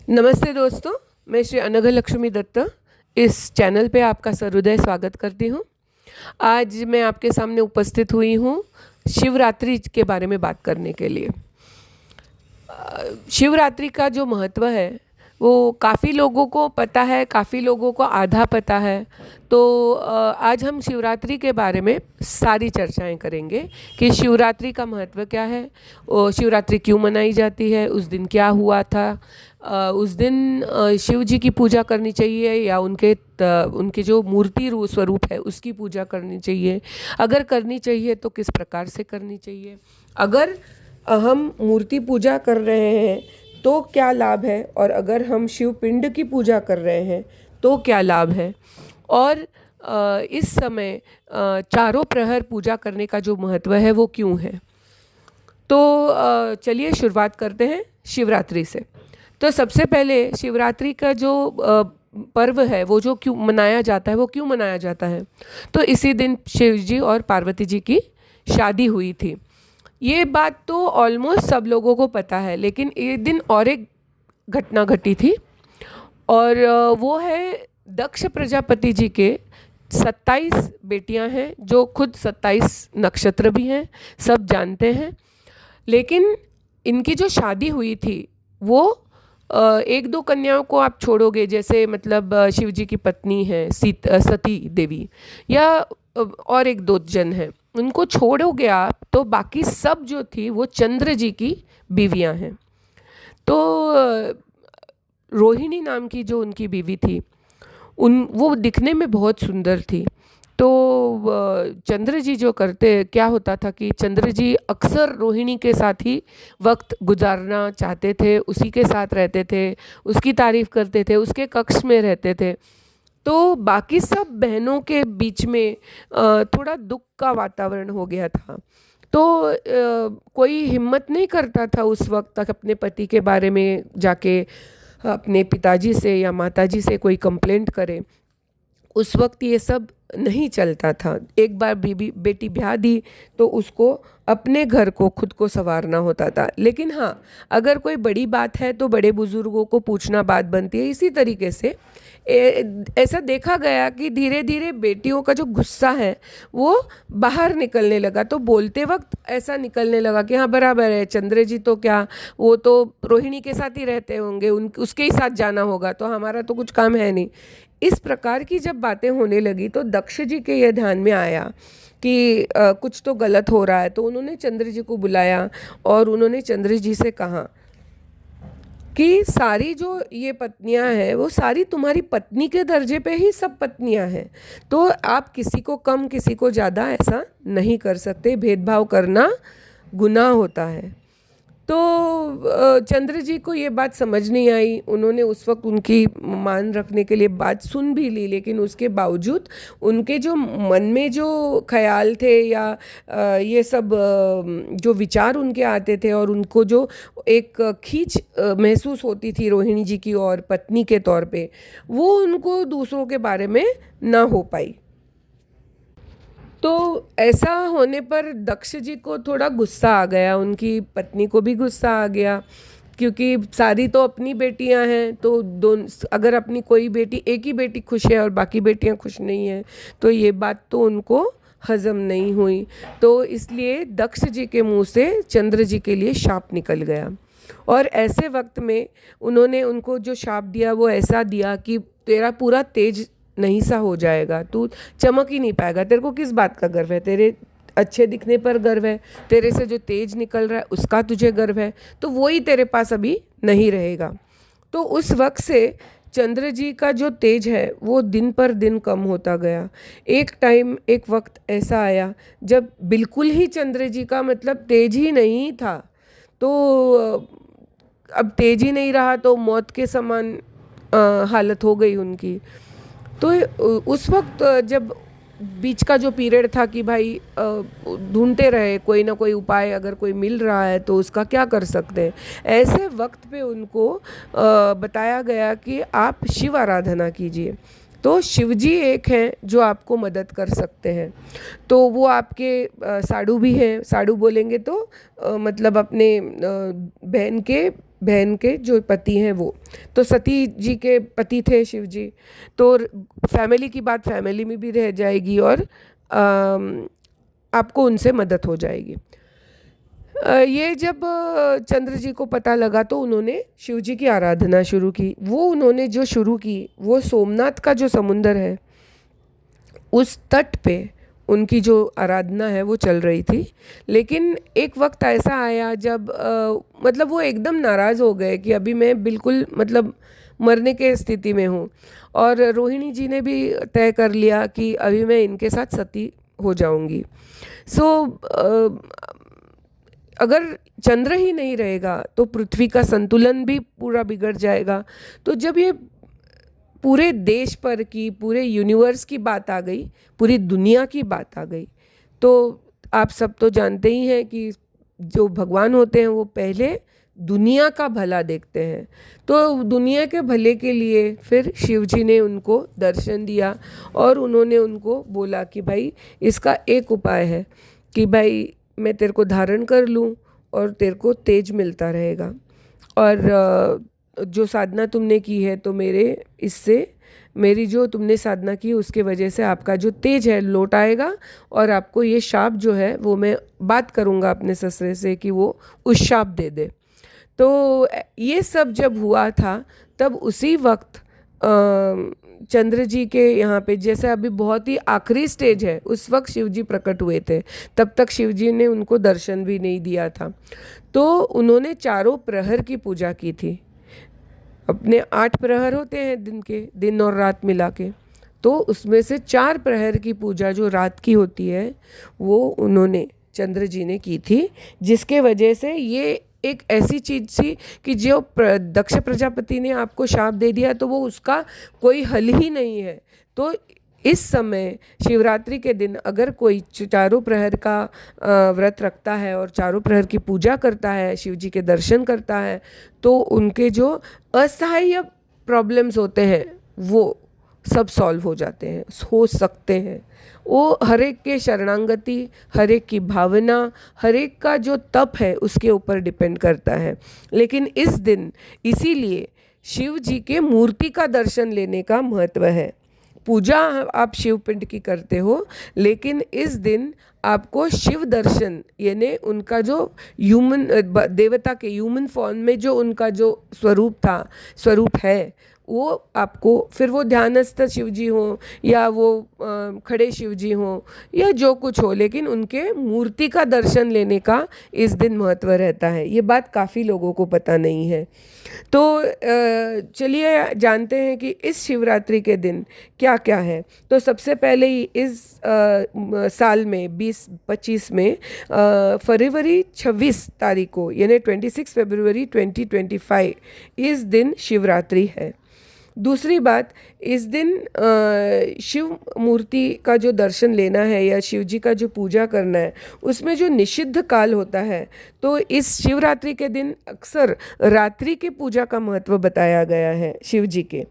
नमस्ते दोस्तों, मैं श्री अनघा लक्ष्मी दत्ता इस चैनल पे आपका सहृदय स्वागत करती हूँ। आज मैं आपके सामने उपस्थित हुई हूँ शिवरात्रि के बारे में बात करने के लिए। शिवरात्रि का जो महत्व है वो काफ़ी लोगों को पता है, काफ़ी लोगों को आधा पता है। तो आज हम शिवरात्रि के बारे में सारी चर्चाएं करेंगे कि शिवरात्रि का महत्व क्या है, शिवरात्रि क्यों मनाई जाती है, उस दिन क्या हुआ था, उस दिन शिव जी की पूजा करनी चाहिए या उनके जो मूर्ति रूप स्वरूप है उसकी पूजा करनी चाहिए, अगर करनी चाहिए तो किस प्रकार से करनी चाहिए, अगर हम मूर्ति पूजा कर रहे हैं तो क्या लाभ है, और अगर हम शिव पिंड की पूजा कर रहे हैं तो क्या लाभ है, और इस समय चारों प्रहर पूजा करने का जो महत्व है वो क्यों है। तो चलिए शुरुआत करते हैं शिवरात्रि से। तो सबसे पहले शिवरात्रि का जो पर्व है वो जो क्यों मनाया जाता है, वो क्यों मनाया जाता है, तो इसी दिन शिव जी और पार्वती जी की शादी हुई थी। ये बात तो ऑलमोस्ट सब लोगों को पता है, लेकिन एक दिन और एक घटना घटी थी, और वो है दक्ष प्रजापति जी के 27 बेटियां हैं, जो खुद 27 नक्षत्र भी हैं, सब जानते हैं। लेकिन इनकी जो शादी हुई थी वो एक दो कन्याओं को आप छोड़ोगे, जैसे मतलब शिव जी की पत्नी है सती देवी, या और एक दो जन हैं, उनको छोड़ोगे आप तो बाकी सब जो थी वो चंद्र जी की बीवियां हैं। तो रोहिणी नाम की जो उनकी बीवी थी, वो दिखने में बहुत सुंदर थी। तो चंद्र जी जो करते, क्या होता था कि चंद्र जी अक्सर रोहिणी के साथ ही वक्त गुजारना चाहते थे, उसी के साथ रहते थे, उसकी तारीफ करते थे, उसके कक्ष में रहते थे। तो बाकी सब बहनों के बीच में थोड़ा दुख का वातावरण हो गया था। तो कोई हिम्मत नहीं करता था उस वक्त तक अपने पति के बारे में जाके अपने पिताजी से या माताजी से कोई कंप्लेंट करे। उस वक्त ये सब नहीं चलता था। एक बार बेटी ब्याह दी तो उसको अपने घर को खुद को संवारना होता था। लेकिन हाँ, अगर कोई बड़ी बात है तो बड़े बुजुर्गों को पूछना बात बनती है। इसी तरीके से ऐसा देखा गया कि धीरे धीरे बेटियों का जो गुस्सा है वो बाहर निकलने लगा। तो बोलते वक्त ऐसा निकलने लगा कि हाँ बराबर है, चंद्र जी तो क्या, वो तो रोहिणी के साथ ही रहते होंगे, उसके ही साथ जाना होगा, तो हमारा तो कुछ काम है नहीं। इस प्रकार की जब बातें होने लगी तो दक्ष जी के यह ध्यान में आया कि कुछ तो गलत हो रहा है। तो उन्होंने चंद्र जी को बुलाया और उन्होंने चंद्र जी से कहा कि सारी जो ये पत्नियां हैं वो सारी तुम्हारी पत्नी के दर्जे पे ही सब पत्नियां हैं, तो आप किसी को कम किसी को ज़्यादा ऐसा नहीं कर सकते, भेदभाव करना गुनाह होता है। तो चंद्र जी को ये बात समझ नहीं आई। उन्होंने उस वक्त उनकी मान रखने के लिए बात सुन भी ली, लेकिन उसके बावजूद उनके जो मन में जो ख्याल थे या ये सब जो विचार उनके आते थे, और उनको जो एक खींच महसूस होती थी रोहिणी जी की और पत्नी के तौर पे, वो उनको दूसरों के बारे में ना हो पाई। तो ऐसा होने पर दक्ष जी को थोड़ा गुस्सा आ गया, उनकी पत्नी को भी गुस्सा आ गया, क्योंकि सारी तो अपनी बेटियां हैं। तो अगर अपनी कोई बेटी, एक ही बेटी खुश है और बाकी बेटियां खुश नहीं हैं, तो ये बात तो उनको हजम नहीं हुई। तो इसलिए दक्ष जी के मुंह से चंद्र जी के लिए शाप निकल गया। और ऐसे वक्त में उन्होंने उनको जो शाप दिया वो ऐसा दिया कि तेरा पूरा तेज नहीं सा हो जाएगा, तू चमक ही नहीं पाएगा, तेरे को किस बात का गर्व है, तेरे अच्छे दिखने पर गर्व है, तेरे से जो तेज निकल रहा है उसका तुझे गर्व है, तो वो ही तेरे पास अभी नहीं रहेगा। तो उस वक्त से चंद्र जी का जो तेज है वो दिन पर दिन कम होता गया। एक वक्त ऐसा आया जब बिल्कुल ही चंद्र जी का मतलब तेज ही नहीं था। तो अब तेज ही नहीं रहा तो मौत के समान हालत हो गई उनकी। तो उस वक्त जब बीच का जो पीरियड था कि भाई ढूंढते रहे कोई ना कोई उपाय, अगर कोई मिल रहा है तो उसका क्या कर सकते हैं, ऐसे वक्त पे उनको बताया गया कि आप शिव आराधना कीजिए। तो शिव जी एक हैं जो आपको मदद कर सकते हैं। तो वो आपके साड़ू भी हैं, साड़ू बोलेंगे तो मतलब अपने बहन के बहन के जो पति हैं वो, तो सती जी के पति थे शिव जी। तो फैमिली की बात फैमिली में भी रह जाएगी और आपको उनसे मदद हो जाएगी। ये जब चंद्र जी को पता लगा तो उन्होंने शिव जी की आराधना शुरू की। वो उन्होंने जो शुरू की वो सोमनाथ का जो समुंदर है उस तट पे उनकी जो आराधना है वो चल रही थी। लेकिन एक वक्त ऐसा आया जब मतलब वो एकदम नाराज़ हो गए कि अभी मैं बिल्कुल मतलब मरने के स्थिति में हूँ, और रोहिणी जी ने भी तय कर लिया कि अभी मैं इनके साथ सती हो जाऊंगी। सो अगर चंद्र ही नहीं रहेगा तो पृथ्वी का संतुलन भी पूरा बिगड़ जाएगा। तो जब ये पूरे देश पर की, पूरे यूनिवर्स की बात आ गई, पूरी दुनिया की बात आ गई, तो आप सब तो जानते ही हैं कि जो भगवान होते हैं वो पहले दुनिया का भला देखते हैं। तो दुनिया के भले के लिए फिर शिव जी ने उनको दर्शन दिया और उन्होंने उनको बोला कि भाई इसका एक उपाय है कि भाई मैं तेरे को धारण कर लूँ और तेरे को तेज मिलता रहेगा, और जो साधना तुमने की है तो मेरी जो तुमने साधना की उसके वजह से आपका जो तेज है लौट आएगा, और आपको ये शाप जो है वो मैं बात करूँगा अपने ससुर से कि वो उस शाप दे दे। तो ये सब जब हुआ था तब उसी वक्त चंद्र जी के यहाँ पे, जैसे अभी बहुत ही आखिरी स्टेज है, उस वक्त शिव जी प्रकट हुए थे। तब तक शिव जी ने उनको दर्शन भी नहीं दिया था। तो उन्होंने चारों प्रहर की पूजा की थी। अपने 8 प्रहर होते हैं दिन के, दिन और रात मिला के, तो उसमें से 4 प्रहर की पूजा जो रात की होती है वो उन्होंने चंद्र जी ने की थी, जिसके वजह से ये एक ऐसी चीज़ थी कि जो दक्ष प्रजापति ने आपको शाप दे दिया तो वो उसका कोई हल ही नहीं है। तो इस समय शिवरात्रि के दिन अगर कोई चारों प्रहर का व्रत रखता है और चारों प्रहर की पूजा करता है, शिव जी के दर्शन करता है, तो उनके जो असहाय प्रॉब्लम्स होते हैं वो सब सॉल्व हो जाते हैं, हो सकते हैं। वो हर एक के शरणागति, हर एक की भावना, हर एक का जो तप है उसके ऊपर डिपेंड करता है। लेकिन इस दिन इसीलिए शिव जी के मूर्ति का दर्शन लेने का महत्व है। पूजा आप शिव पिंड की करते हो, लेकिन इस दिन आपको शिव दर्शन यानी उनका जो ह्यूमन देवता के ह्यूमन फॉर्म में जो उनका जो स्वरूप है वो आपको, फिर वो ध्यानस्थ शिव जी हों या वो खड़े शिव जी हों या जो कुछ हो, लेकिन उनके मूर्ति का दर्शन लेने का इस दिन महत्व रहता है। ये बात काफ़ी लोगों को पता नहीं है। तो चलिए जानते हैं कि इस शिवरात्रि के दिन क्या क्या है। तो सबसे पहले ही इस साल में 2025 में फरवरी 26 तारीख को यानी 26 फरवरी 2025 इस दिन शिवरात्रि है। दूसरी बात, इस दिन शिव मूर्ति का जो दर्शन लेना है या शिव जी का जो पूजा करना है उसमें जो निषिद्ध काल होता है, तो इस शिवरात्रि के दिन अक्सर रात्रि के पूजा का महत्व बताया गया है शिव जी के।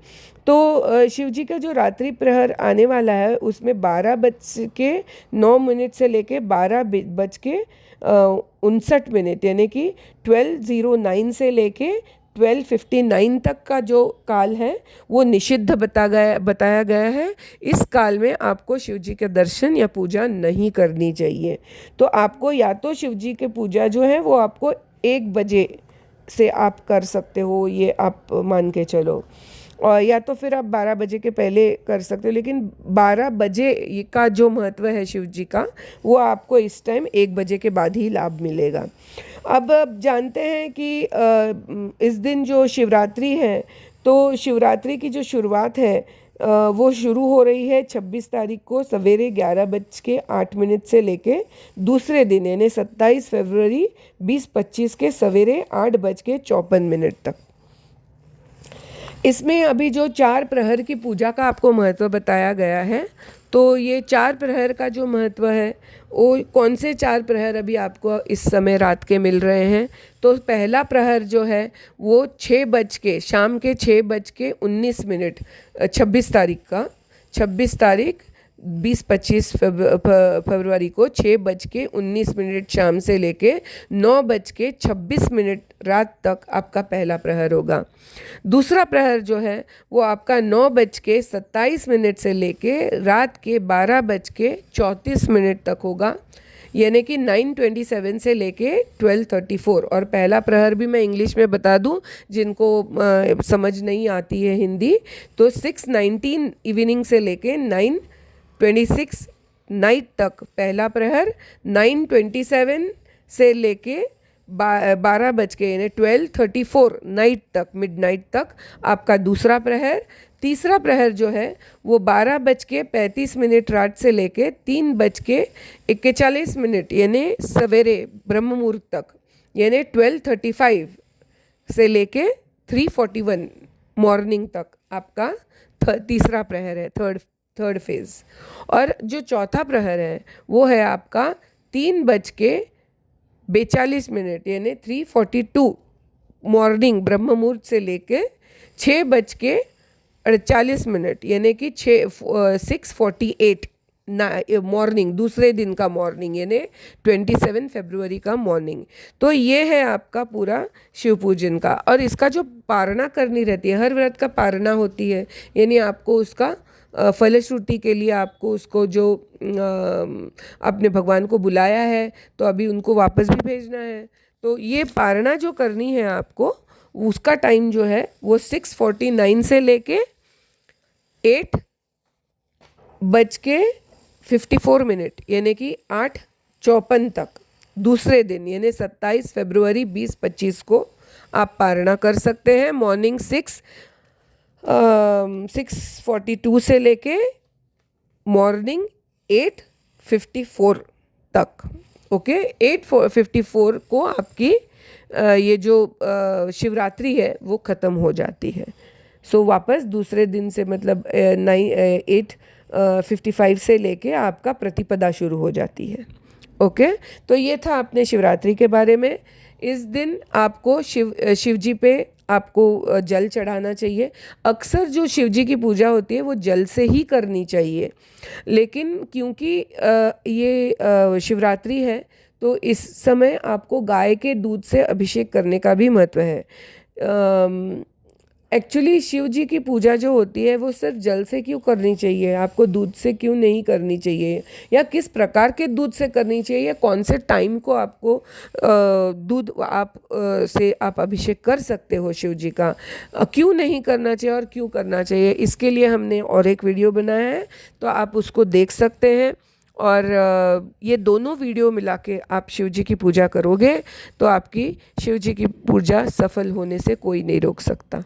तो शिव जी का जो रात्रि प्रहर आने वाला है उसमें 12:09 से लेके 12:59 यानी कि 12:09 से लेके 12:59 तक का जो काल है वो निषिद्ध बताया गया है। इस काल में आपको शिव जी के दर्शन या पूजा नहीं करनी चाहिए। तो आपको या तो शिव जी के पूजा जो है वो आपको 1 बजे से आप कर सकते हो, ये आप मान के चलो, और या तो फिर आप 12 बजे के पहले कर सकते हो। लेकिन 12 बजे का जो महत्व है शिव जी का वो आपको इस टाइम 1 बजे के बाद ही लाभ मिलेगा। अब जानते हैं कि इस दिन जो शिवरात्रि है, तो शिवरात्रि की जो शुरुआत है वो शुरू हो रही है 26 तारीख को सवेरे 11:08 से लेके दूसरे दिन यानी 27 फरवरी 2025 के सवेरे 8:54 तक। इसमें अभी जो 4 प्रहर की पूजा का आपको महत्व बताया गया है, तो ये 4 प्रहर का जो महत्व है वो कौन से 4 प्रहर अभी आपको इस समय रात के मिल रहे हैं। तो पहला प्रहर जो है वो शाम के 6:19 26 तारीख का 26 तारीख 20-25 फरवरी को 6:19 शाम से लेके 9:26 रात तक आपका पहला प्रहर होगा। दूसरा प्रहर जो है वो आपका 9:27 से लेके रात के 12:34 तक होगा, यानी कि 9:27 से लेके 12:34। और पहला प्रहर भी मैं इंग्लिश में बता दूं जिनको समझ नहीं आती है हिंदी, तो 6:19 इवनिंग से लेके 9:26 नाइट तक पहला प्रहर, 9:27 से लेके 12 बज के यानी 12:34 नाइट तक, मिडनाइट तक आपका दूसरा प्रहर। तीसरा प्रहर जो है वो 12:35 रात से लेके 3:41 यानी सवेरे ब्रह्म मुहूर्त तक, यानी 12:35 से लेके 3:41 मॉर्निंग तक आपका तीसरा प्रहर है, थर्ड फेज। और जो चौथा प्रहर है वो है आपका 3:42 यानी 3:42 मॉर्निंग ब्रह्म मुहूर्त से लेके 6:48 यानी कि 6:48 मॉर्निंग, दूसरे दिन का मॉर्निंग, यानी 27 फरवरी का मॉर्निंग। तो ये है आपका पूरा शिव पूजन का। और इसका जो पारणा करनी रहती है, हर व्रत का पारणा होती है, यानी आपको उसका फलश्रुति के लिए आपको उसको जो अपने भगवान को बुलाया है तो अभी उनको वापस भी भेजना है, तो ये पारणा जो करनी है आपको, उसका टाइम जो है वो 6:49 से लेके 8:54 यानी कि 8:54 तक दूसरे दिन, यानी 27 फरवरी 2025 को आप पारणा कर सकते हैं। मॉर्निंग 6:42 से लेके मॉर्निंग 8:54 तक। ओके, 8:54 को आपकी ये जो शिवरात्रि है वो ख़त्म हो जाती है। सो वापस दूसरे दिन से मतलब 8:55 से लेके आपका प्रतिपदा शुरू हो जाती है। ओके, तो ये था अपने शिवरात्रि के बारे में। इस दिन आपको शिव जी पे आपको जल चढ़ाना चाहिए। अक्सर जो शिव जी की पूजा होती है वो जल से ही करनी चाहिए, लेकिन क्योंकि ये शिवरात्रि है तो इस समय आपको गाय के दूध से अभिषेक करने का भी महत्व है। एक्चुअली शिव जी की पूजा जो होती है वो सिर्फ जल से क्यों करनी चाहिए, आपको दूध से क्यों नहीं करनी चाहिए, या किस प्रकार के दूध से करनी चाहिए, या कौन से टाइम को आपको दूध से आप अभिषेक कर सकते हो शिव जी का, क्यों नहीं करना चाहिए और क्यों करना चाहिए, इसके लिए हमने और एक वीडियो बनाया है, तो आप उसको देख सकते हैं। और ये दोनों वीडियो मिला के आप शिव जी की पूजा करोगे तो आपकी शिव जी की पूजा सफल होने से कोई नहीं रोक सकता।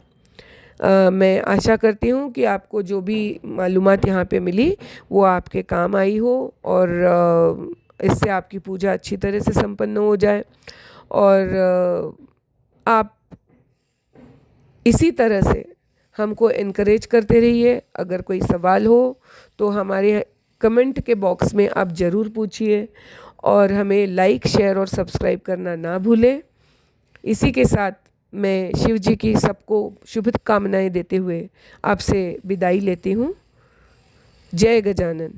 मैं आशा करती हूँ कि आपको जो भी मालूमात यहाँ पे मिली वो आपके काम आई हो, और इससे आपकी पूजा अच्छी तरह से संपन्न हो जाए। और आप इसी तरह से हमको इनकरेज करते रहिए। अगर कोई सवाल हो तो हमारे कमेंट के बॉक्स में आप ज़रूर पूछिए, और हमें लाइक, शेयर और सब्सक्राइब करना ना भूलें। इसी के साथ मैं शिव जी की सबको शुभकामनाएं देते हुए आपसे विदाई लेती हूँ। जय गजानन।